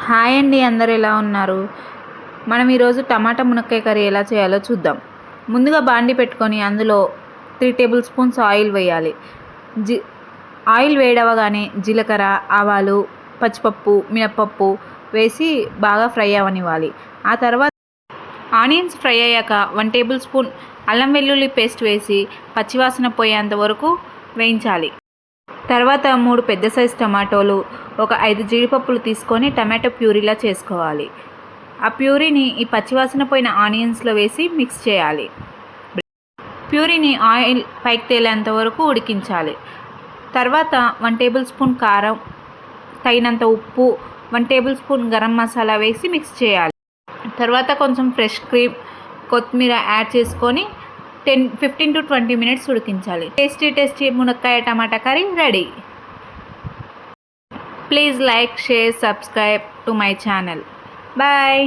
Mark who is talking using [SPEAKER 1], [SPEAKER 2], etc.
[SPEAKER 1] Hi అండి, అందరూ ఎలా ఉన్నారు? మనం ఈరోజు టమాటా మునక్కాయ కర్రీ ఎలా చేయాలో చూద్దాం. ముందుగా బాండి పెట్టుకొని అందులో 3 టేబుల్ స్పూన్స్ ఆయిల్ వేయాలి. ఆయిల్ వేడవగానే జీలకర్ర, ఆవాలు, పచ్చిపప్పు, మినప్పప్పు వేసి బాగా ఫ్రై అవనివ్వాలి. ఆ తర్వాత ఆనియన్స్ ఫ్రై అయ్యాక 1 టేబుల్ స్పూన్ అల్లం వెల్లుల్లి పేస్ట్ వేసి పచ్చివాసన పోయేంత వరకు వేయించాలి. తర్వాత 3 పెద్ద సైజు టమాటోలు, ఒక 5 జీడిపప్పులు తీసుకొని టమాటో ప్యూరీలా చేసుకోవాలి. ఆ ప్యూరీని ఈ పచ్చివాసన పోయిన ఆనియన్స్లో వేసి మిక్స్ చేయాలి. ప్యూరీని ఆయిల్ పైకి తేలేంత వరకు ఉడికించాలి. తర్వాత 1 టేబుల్ స్పూన్ కారం, తగినంత ఉప్పు, 1 టేబుల్ స్పూన్ గరం మసాలా వేసి మిక్స్ చేయాలి. తర్వాత కొంచెం ఫ్రెష్ క్రీమ్, కొత్తిమీర యాడ్ చేసుకొని 15 to 20 మినిట్స్ ఉడికించాలి. టేస్టీ మునక్కాయ టమాటా curry ready. Please like, share, subscribe to my channel. Bye.